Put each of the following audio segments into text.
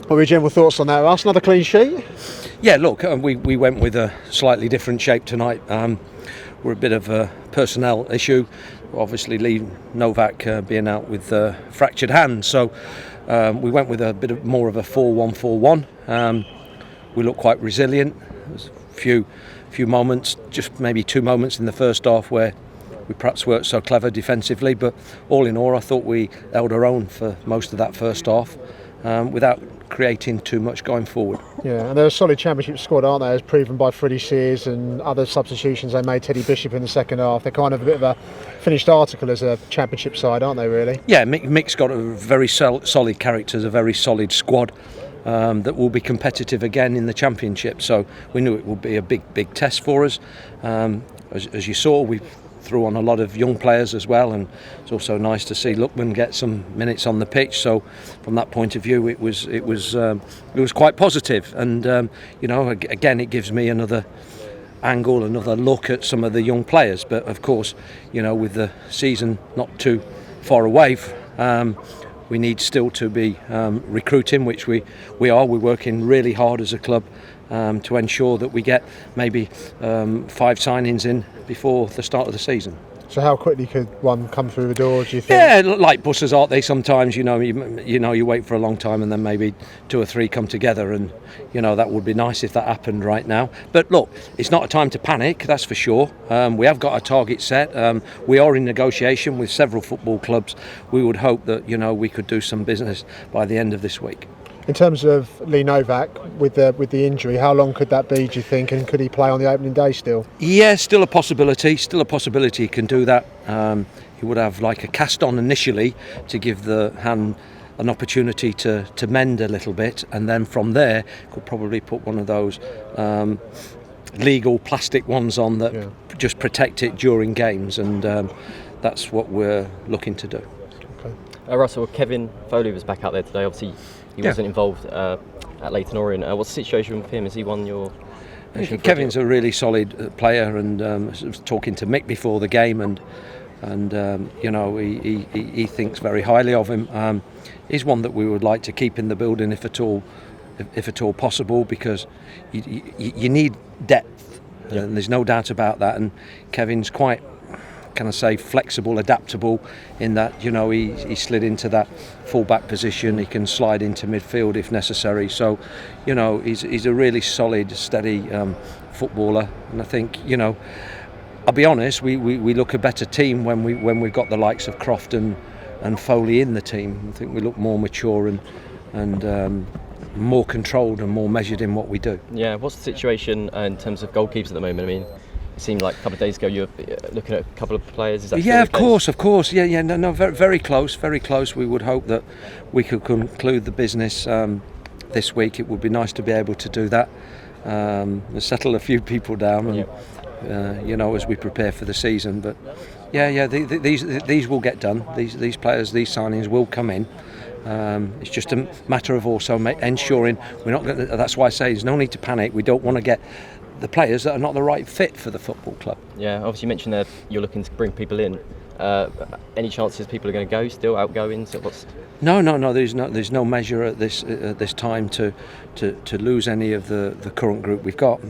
What were your general thoughts on that, Russ? Another clean sheet? Yeah, look, we went with a slightly different shape tonight. We're a bit of a personnel issue. Obviously, Lee Novak being out with a fractured hand, so we went with a bit more of a 4-1-4-1. We looked quite resilient. There's a few moments, just maybe 2 moments in the first half where we perhaps weren't so clever defensively, but all in all, I thought we held our own for most of that first half without creating too much going forward. Yeah, and they're a solid championship squad, aren't they, as proven by Freddie Sears and other substitutions they made. Teddy Bishop in the second half. They're kind of a bit of a finished article as a championship side, aren't they, really? Yeah, Mick's got a very solid characters, a very solid squad that will be competitive again in the championship, so we knew it would be a big test for us. As you saw, we threw on a lot of young players as well, and it's also nice to see Lookman get some minutes on the pitch. So from that point of view, it was quite positive. And again, it gives me another angle, another look at some of the young players. But of course, with the season not too far away, we need still to be recruiting, which we are. We're working really hard as a club to ensure that we get maybe 5 signings in before the start of the season. So how quickly could one come through the door, do you think? Yeah, like buses, aren't they? Sometimes, you wait for a long time and then maybe 2 or 3 come together, and that would be nice if that happened right now. But look, it's not a time to panic, that's for sure. We have got a target set. We are in negotiation with several football clubs. We would hope that we could do some business by the end of this week. In terms of Lee Novak, with the injury, how long could that be, do you think, and could he play on the opening day still? Yeah, still a possibility he can do that. He would have like a cast on initially to give the hand an opportunity to mend a little bit, and then from there could probably put one of those legal plastic ones on that just protect it during games, and that's what we're looking to do. Okay. Russell, Kevin Foley was back out there today. Obviously he wasn't involved at Leyton Orient. What's the situation with him? Has he won your... Kevin's a really solid player, and I was talking to Mick before the game, and he thinks very highly of him. He's one that we would like to keep in the building if at all possible, because you need depth, and there's no doubt about that. And Kevin's quite, can I say, flexible, adaptable in that he slid into that full-back position. He can slide into midfield if necessary. So he's a really solid, steady footballer, and I think I'll be honest, we look a better team when we've got the likes of Croft and Foley in the team. I think we look more mature and more controlled and more measured in what we do. Yeah, what's the situation in terms of goalkeepers at the moment? I mean, it seemed like a couple of days ago you were looking at a couple of players. Is that of course. Yeah. No, very close. We would hope that we could conclude the business this week. It would be nice to be able to do that. Settle a few people down, and as we prepare for the season. But these will get done. These players, these signings will come in. It's just a matter of also ensuring we're not. That's why I say there's no need to panic. We don't want to get the players that are not the right fit for the football club. Yeah, obviously you mentioned that you're looking to bring people in. Any chances people are going to go still, outgoing? So what's... No. There's no measure at this time to lose any of the current group we've got.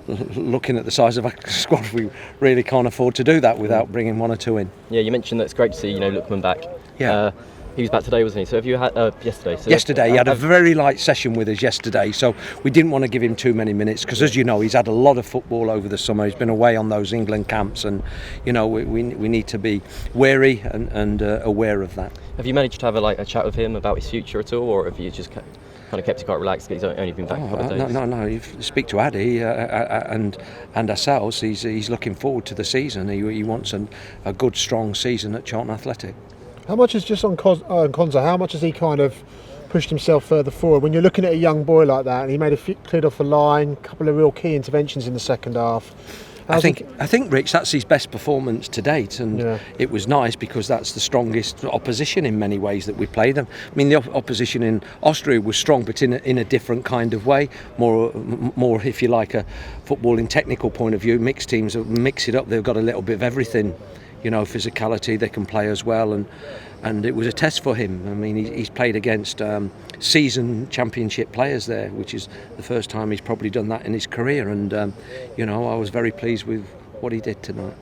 Looking at the size of our squad, we really can't afford to do that without bringing 1 or 2 in. Yeah, you mentioned that it's great to see Lookman back. Yeah. He was back today, wasn't he? So have you had yesterday? So yesterday, he had a very light session with us yesterday, so we didn't want to give him too many minutes because, as you know, he's had a lot of football over the summer. He's been away on those England camps, and we need to be wary and aware of that. Have you managed to have a chat with him about his future at all, or have you just kind of kept it quite relaxed because he's only been back a couple of days? No. You speak to Addy and ourselves. He's looking forward to the season. He wants a good, strong season at Charlton Athletics. How much is just on Konza? How much has he kind of pushed himself further forward? When you're looking at a young boy like that, and he cleared off a line, a couple of real key interventions in the second half. I think, Rich, that's his best performance to date, and it was nice because that's the strongest opposition in many ways that we played them. I mean, the opposition in Austria was strong, but in a different kind of way, more if you like, a footballing technical point of view. Mixed teams mix it up; they've got a little bit of everything. physicality. They can play as well, and it was a test for him. I mean, he's played against seasoned championship players there, which is the first time he's probably done that in his career. And I was very pleased with what he did tonight.